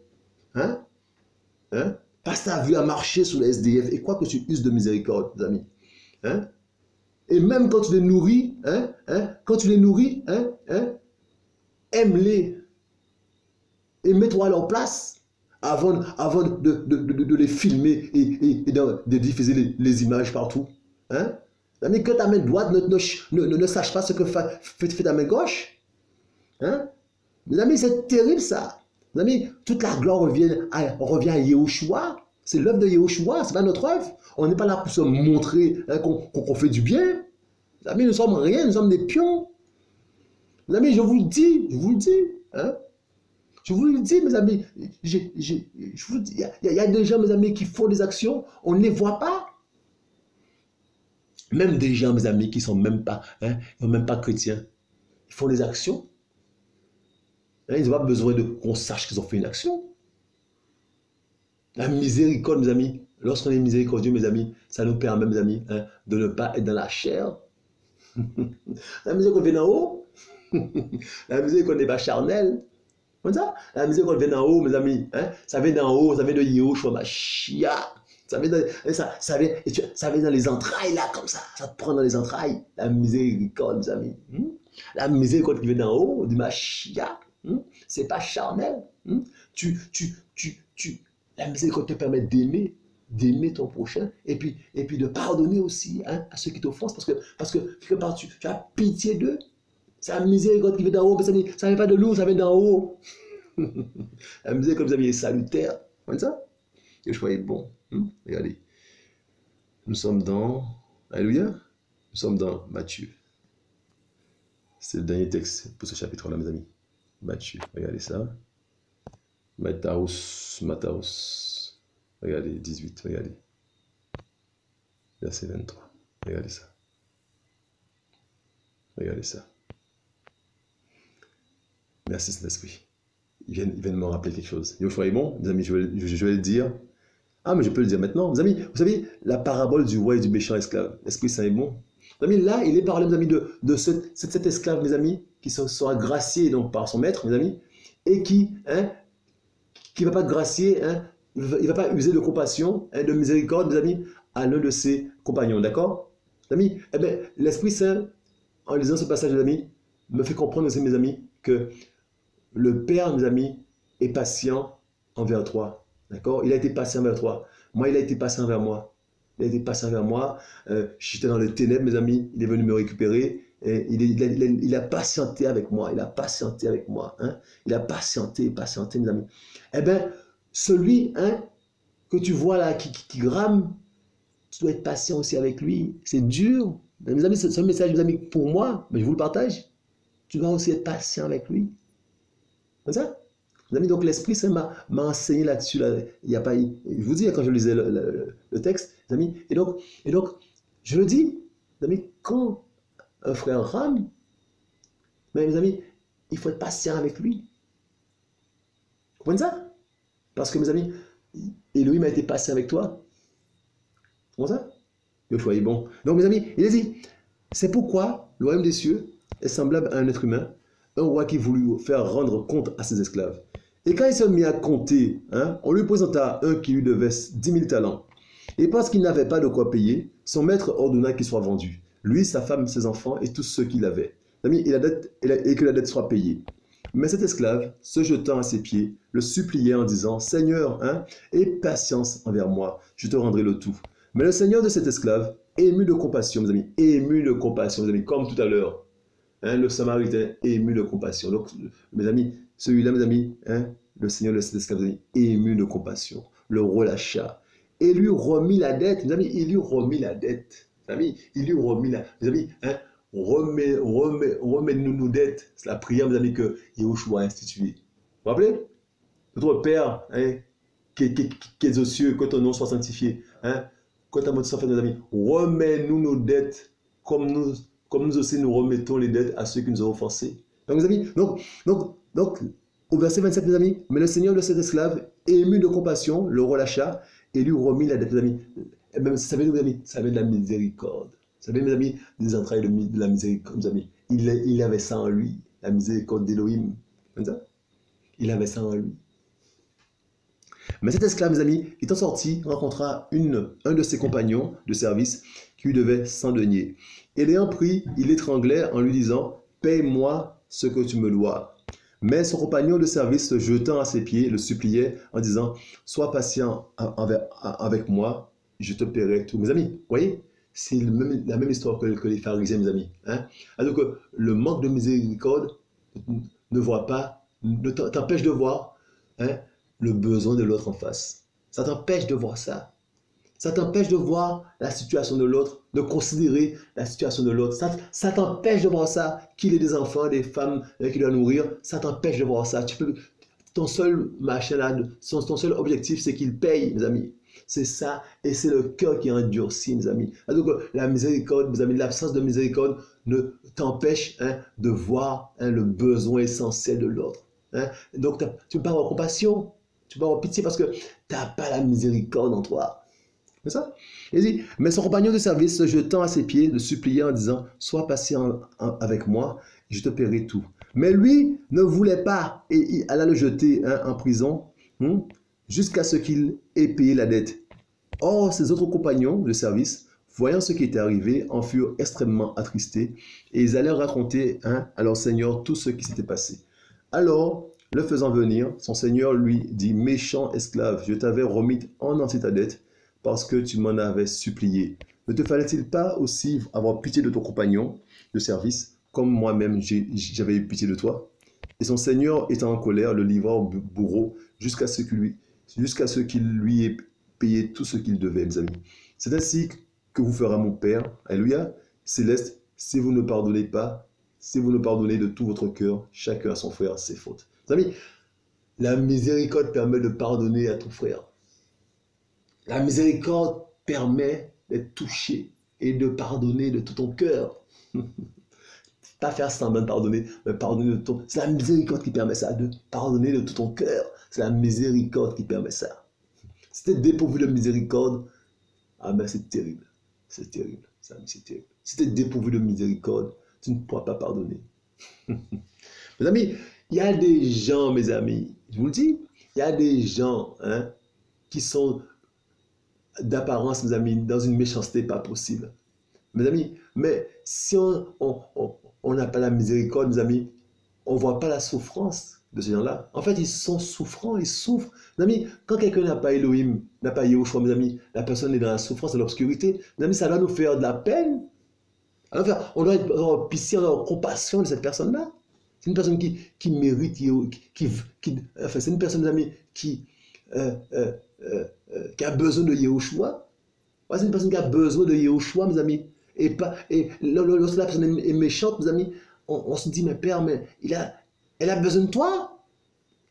Passe ta vie à marcher sur les SDF et crois que tu uses de miséricorde, mes amis. Et même quand tu les nourris, aime-les. Et mets-toi à leur place avant de les filmer et de diffuser les images partout. Mais que ta main droite ne sache pas ce que fait ta main gauche. Mes amis, c'est terrible ça. Mes amis, toute la gloire revient à Yehoshua. C'est l'œuvre de Yehoshua, ce n'est pas notre œuvre. On n'est pas là pour se montrer qu'on fait du bien. Mes amis, nous sommes rien, nous sommes des pions. Mes amis, je vous le dis. Je vous le dis, mes amis, je vous dis, il y a des gens, mes amis, qui font des actions, on ne les voit pas. Même des gens, mes amis, qui ne sont même pas, même pas chrétiens, ils font des actions. Ils n'ont pas besoin qu'on sache qu'ils ont fait une action. La miséricorde, mes amis, lorsqu'on est miséricordieux, mes amis, ça nous permet, mes amis, de ne pas être dans la chair. La miséricorde vient d'en haut. La miséricorde n'est pas charnelle. Comme ça, la miséricorde vient d'en haut, mes amis. Ça vient d'en haut, ça vient de Yehoshua Mashiach. Ça vient dans les entrailles, là, comme ça. Ça te prend dans les entrailles. La miséricorde, mes amis. La miséricorde qui vient d'en haut, du Mashiach. C'est pas charnel. La miséricorde te permet d'aimer ton prochain et puis de pardonner aussi à ceux qui t'offensent parce que quelque part tu as pitié d'eux. C'est la miséricorde qui vient d'en haut, mais ça ne vient pas de nous, ça vient d'en haut. La miséricorde, vous avez est salutaire. Comme ça? Et je croyais bon. Regardez. Nous sommes dans. Alléluia. Nous sommes dans Matthieu. C'est le dernier texte pour ce chapitre-là, mes amis. Matthieu. Regardez ça. Matthaeus. Regardez, 18. Regardez. Verset 23. Regardez ça. Regardez ça. Merci Saint-Esprit. Il vient de me rappeler quelque chose. Yoshua est bon, mes amis, je vais le dire. Ah, mais je peux le dire maintenant. Mes amis, vous savez, la parabole du roi et du méchant esclave. L'Esprit Saint est bon. Mes amis, là, il est parlé, mes amis, de cet esclave, mes amis, qui sera gracié donc, par son maître, mes amis, et qui ne va pas gracier, il ne va pas user de compassion, de miséricorde, mes amis, à l'un de ses compagnons. D'accord? Mes amis, eh bien, l'Esprit Saint, en lisant ce passage, mes amis, me fait comprendre aussi, mes amis, que le Père, mes amis, est patient envers toi. D'accord? Il a été patient envers toi. Moi, il a été patient envers moi. Il a été patient envers moi. J'étais dans les ténèbres, mes amis. Il est venu me récupérer. Et il a patienté avec moi. Il a patienté avec moi. Il a patienté, mes amis. Eh bien, celui que tu vois là, qui rame, tu dois être patient aussi avec lui. C'est dur. Mes amis, c'est un message, mes amis, pour moi, mais je vous le partage. Tu dois aussi être patient avec lui. Comme ça? Mes amis, donc l'Esprit Saint m'a enseigné là-dessus. Là. Il y a pas, je vous dis, quand je lisais le texte, mes amis, et donc, je le dis, mes amis, quand un frère rame, mais mes amis, il faut être patient avec lui. Vous comprenez ça? Parce que, mes amis, Elohim a été patient avec toi. Comment ça? Le choix est bon. Donc, mes amis, il a dit, c'est pourquoi le royaume des cieux est semblable à un être humain, un roi qui voulut faire rendre compte à ses esclaves. Et quand il s'est mis à compter, hein, on lui présenta un qui lui devait 10 000 talents. Et parce qu'il n'avait pas de quoi payer, son maître ordonna qu'il soit vendu. Lui, sa femme, ses enfants et tous ceux qu'il avait. Et que la dette soit payée. Mais cet esclave, se jetant à ses pieds, le suppliait en disant, « Seigneur, hein, aie patience envers moi, je te rendrai le tout. » Mais le seigneur de cet esclave, ému de compassion, mes amis, ému de compassion, mes amis, comme tout à l'heure, hein, le Samaritain ému de compassion. Donc, mes amis, celui-là, mes amis, hein, le seigneur de cet esclave, mes amis, ému de compassion, le relâcha et lui remit la dette. Mes amis, il lui remit la dette. Mes amis, il lui remit la... Mes amis, hein, remets-nous nos dettes. C'est la prière, mes amis, que Yahushua a instituée. Vous vous rappelez? Notre Père, hein, qui est aux cieux, que ton nom soit sanctifié. Hein, que ta mot soit faite, mes amis. Remets-nous nos dettes comme nous aussi nous remettons les dettes à ceux qui nous ont offensés. Donc, mes amis, donc, au verset 27, mes amis, mais le Seigneur de cet esclave, ému de compassion, le relâcha et lui remit la dette, mes amis. Et même, ça veut, mes amis, ça veut de la miséricorde. Vous savez, mes amis, des entrailles de la miséricorde, mes amis. Il avait ça en lui, la miséricorde d'Élohim. Il avait ça en lui. Mais cet esclave, mes amis, étant sorti, rencontra un de ses compagnons de service qui lui devait 100 deniers. Et l'ayant pris, il l'étranglait en lui disant, « Paye-moi ce que tu me dois. » Mais son compagnon de service, se jetant à ses pieds, le suppliait en disant, « Sois patient avec moi, je te paierai tout. » Mes amis, vous voyez, c'est la même histoire que les pharisiens, mes amis. Hein? Alors que le manque de miséricorde ne t'empêche de voir, hein, le besoin de l'autre en face. Ça t'empêche de voir ça. Ça t'empêche de voir la situation de l'autre, de considérer la situation de l'autre. Ça t'empêche de voir ça, qu'il ait des enfants, des femmes qu'il doit nourrir. Ça t'empêche de voir ça. Ton seul machin là, ton seul objectif, c'est qu'il paye, mes amis. C'est ça, et c'est le cœur qui endurcit, mes amis. Donc, la miséricorde, mes amis, l'absence de miséricorde ne t'empêche, hein, de voir, hein, le besoin essentiel de l'autre. Hein. Donc, tu ne peux pas avoir compassion, tu peux pas avoir pitié parce que tu n'as pas la miséricorde en toi. C'est ça? Il dit, mais son compagnon de service, se jetant à ses pieds, le suppliait en disant, « Sois patient avec moi, et je te paierai tout. » Mais lui ne voulait pas, et il alla le jeter, hein, en prison, jusqu'à ce qu'il ait payé la dette. Or, ses autres compagnons de service, voyant ce qui était arrivé, en furent extrêmement attristés, et ils allèrent raconter, hein, à leur seigneur tout ce qui s'était passé. Alors, le faisant venir, son seigneur lui dit, « Méchant esclave, je t'avais remis en entier ta dette, parce que tu m'en avais supplié. Ne te fallait-il pas aussi avoir pitié de ton compagnon de service, comme moi-même j'avais eu pitié de toi? » Et son seigneur, étant en colère, le livra au bourreau jusqu'à ce qu'il lui ait payé tout ce qu'il devait, mes amis. C'est ainsi que vous fera mon Père, alléluia, céleste, si vous ne pardonnez pas, si vous ne pardonnez de tout votre cœur, chacun à son frère ses fautes. Mes amis, la miséricorde permet de pardonner à ton frère. La miséricorde permet d'être touché et de pardonner de tout ton cœur. Pas faire semblant de pardonner, mais pardonner de ton... C'est la miséricorde qui permet ça, de pardonner de tout ton cœur. C'est la miséricorde qui permet ça. Si tu es dépourvu de miséricorde, ah ben c'est terrible. C'est terrible. C'est terrible. Si tu es dépourvu de miséricorde, tu ne pourras pas pardonner. Mes amis, il y a des gens, mes amis, je vous le dis, il y a des gens, hein, qui sont d'apparence, mes amis, dans une méchanceté pas possible. Mes amis, mais si on n'a pas la miséricorde, mes amis, on ne voit pas la souffrance de ces gens-là. En fait, ils sont souffrants, ils souffrent. Mes amis, quand quelqu'un n'a pas Elohim, n'a pas Yahushua, mes amis, la personne est dans la souffrance, dans l'obscurité. Mes amis, ça doit nous faire de la peine. On doit avoir pitié, avoir compassion de cette personne-là. C'est une personne qui mérite, enfin, c'est une personne, mes amis, qui a besoin de Yahushua. Ouais, c'est une personne qui a besoin de Yahushua, mes amis. Et lorsque la personne est méchante, mes amis, on se dit, mais Père, mais elle a besoin de toi.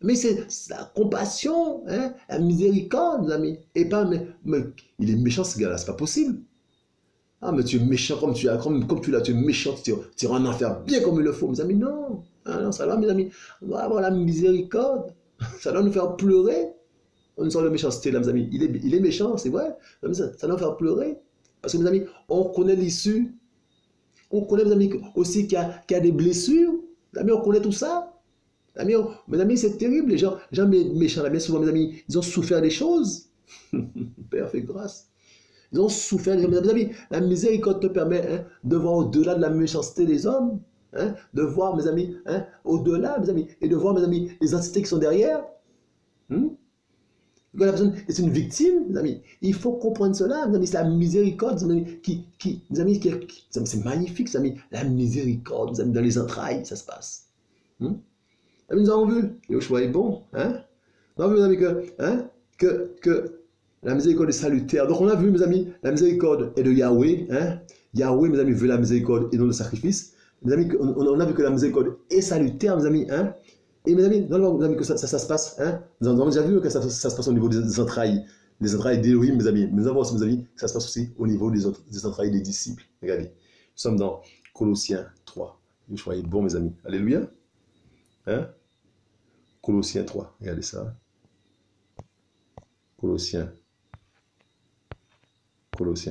Mais c'est la compassion, hein, la miséricorde, mes amis. Et pas, mais il est méchant, ce gars-là, c'est pas possible. Ah, mais tu es méchant comme tu l'as, tu es méchant, tu iras en enfer bien comme il le faut, mes amis. Non, ah, non, ça va, mes amis. On doit avoir la miséricorde. Ça doit nous faire pleurer. Une sorte de méchanceté, là, mes amis. Il est méchant, c'est vrai. Ça doit nous faire pleurer. Parce que, mes amis, on connaît l'issue. On connaît, mes amis, aussi qu'il y a des blessures. Mes amis, on connaît tout ça. Mes amis, c'est terrible. Les gens méchants, bien souvent, mes amis, ils ont souffert des choses. Père, fais grâce. Ils ont souffert. Mes amis, la miséricorde te permet de voir au-delà de la méchanceté des hommes. De voir, mes amis, au-delà, mes amis, et de voir, mes amis, les entités qui sont derrière. Quand la personne est une victime, mes amis, il faut comprendre cela, mes amis, c'est la miséricorde, mes amis, c'est magnifique, mes amis, la miséricorde, mes amis, dans les entrailles, ça se passe. Nous avons vu, Yoshua est bon, nous avons vu, mes amis, que la miséricorde est salutaire. Donc on a vu, mes amis, la miséricorde est de Yahweh, Yahweh, mes amis, veut la miséricorde et non le sacrifice. Mes amis, on a vu que la miséricorde est salutaire, mes amis, et mes amis, mes amis, que ça se passe, nous avons déjà vu que ça se passe au niveau des entrailles d'Élohim, mes amis. Mais nous avons aussi, mes amis, que ça se passe aussi au niveau des entrailles des disciples. Regardez, nous sommes dans Colossiens 3. Yoshua est bon, mes amis. Alléluia. Colossiens 3, regardez ça. Colossiens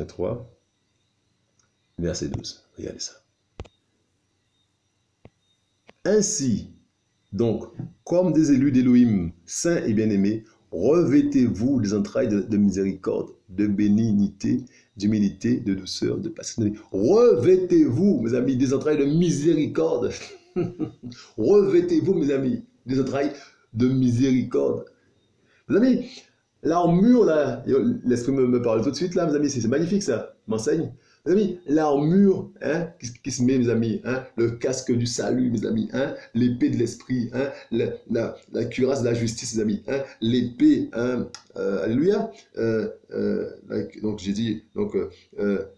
3, verset 12. Regardez ça. Ainsi, donc, comme des élus d'Élohim, saints et bien-aimés, revêtez-vous des entrailles de miséricorde, de bénignité, d'humilité, de douceur, de patience. Revêtez-vous, mes amis, des entrailles de miséricorde. Revêtez-vous, mes amis, des entrailles de miséricorde. Mes amis, l'armure, là, l'esprit me parle tout de suite, là, mes amis, c'est magnifique, ça, m'enseigne. Mes amis, l'armure qui se met, mes amis, le casque du salut, mes amis, l'épée de l'esprit, la cuirasse de la justice, mes amis, l'épée, alléluia, donc j'ai dit, donc,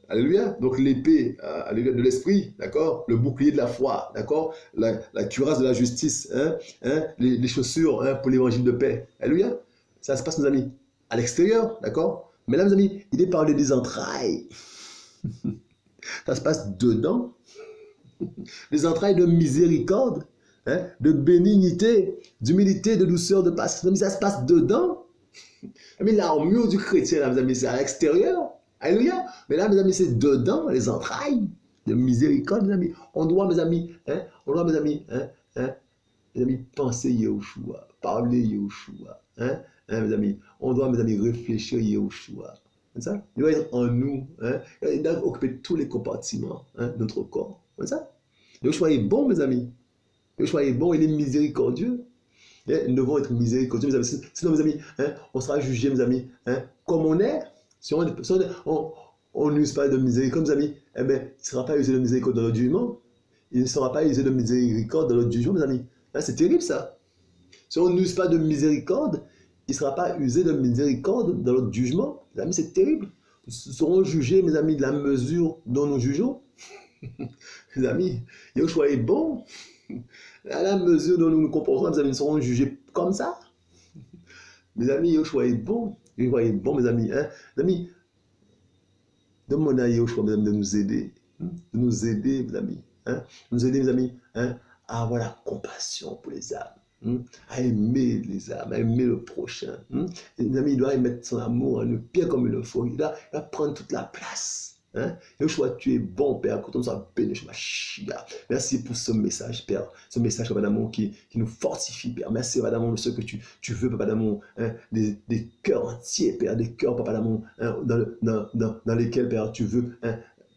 alléluia, donc l'épée de l'esprit, d'accord, le bouclier de la foi, d'accord, la cuirasse de la justice, les chaussures pour l'évangile de paix, alléluia, ça se passe, mes amis, à l'extérieur, d'accord, mais là, mes amis, il est parlé des entrailles. Ça se passe dedans. Les entrailles de miséricorde, de bénignité, d'humilité, de douceur, de patience. Ça se passe dedans. Mais l'armure du chrétien, là, mes amis, c'est à l'extérieur. Alléluia. Mais là, mes amis, c'est dedans, les entrailles de miséricorde, mes amis. On doit, mes amis, penser Yahushua, parler Yahushua. Mes amis, on doit, mes amis, réfléchir Yahushua. Ça? Il doit être en nous. Il doit occuper tous les compartiments de notre corps. Ça? Yahushua est bon, mes amis. Yahushua est bon, il est miséricordieux. Nous devons être miséricordieux, mes amis. Sinon, mes amis, on sera jugé, mes amis, comme on est. Si on n'use pas de miséricorde, mes amis, il ne sera pas usé de miséricorde dans notre jugement. Il ne sera pas usé de miséricorde dans notre jugement, mes amis. C'est terrible, ça. Si on n'use pas de miséricorde, il ne sera pas usé de miséricorde dans notre jugement. Mes amis, c'est terrible. Nous serons jugés, mes amis, de la mesure dont nous jugeons. Mes amis, Yahushua est bon. À la mesure dont nous nous comportons, mes amis, nous serons jugés comme ça. Mes amis, Yahushua est bon. Yahushua est bon, mes amis. Mes amis, demandez à Yahushua, mes amis, de nous aider. De nous aider, mes amis. De nous aider, mes amis, à avoir la compassion pour les âmes. À aimer les âmes, à aimer le prochain. Les amis, il doit y mettre son amour en nous, bien comme il le faut. Il doit prendre toute la place. Yoshua, tu es bon, Père, que ton nom soit béni. Merci pour ce message, Père. Ce message, Papa d'amour, qui nous fortifie, Père. Merci, Papa d'amour, de ce que tu veux, Papa d'amour, des cœurs entiers, Père, des cœurs, Papa d'amour, dans lesquels, Père, tu veux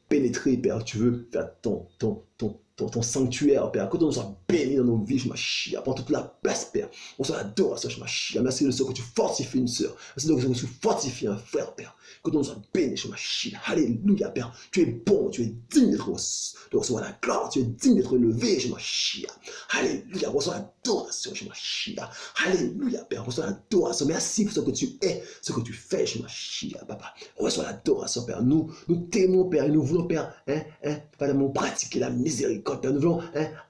pénétrer, Père. Tu veux faire ton sanctuaire, Père, que ton nom soit béni dans nos vies, je m'achie, prends toute la place, Père. On soit adoration, je m'achie. Merci de ce que tu fortifies une sœur. Merci de ce que tu fortifies un frère, Père. Que ton nom soit béni, je m'achie. Alléluia, Père. Tu es bon, tu es digne de recevoir la gloire, tu es digne d'être élevé, je m'achie. Alléluia, reçois l'adoration, je m'achie. Alléluia, Père, reçois l'adoration. Merci pour ce que tu es, ce que tu fais, je m'achie, Papa. Reçois l'adoration, Père. Nous t'aimons, Père, et nous voulons, Père, Papa d'amour, pratiquer la miséricorde, Père. Nous voulons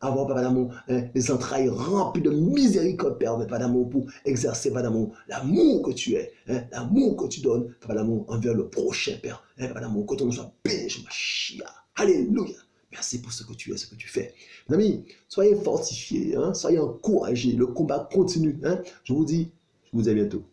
avoir, Papa d'amour, les entrailles remplies de miséricorde, Père, Papa d'amour, pour exercer, Papa d'amour, l'amour que tu es, l'amour que tu donnes, Papa d'amour, envers le prochain, Père. Papa d'amour, que ton nom soit béni, je m'achie. Alléluia. Merci pour ce que tu es, ce que tu fais. Mes amis, soyez fortifiés, soyez encouragés. Le combat continue. Je vous dis à bientôt.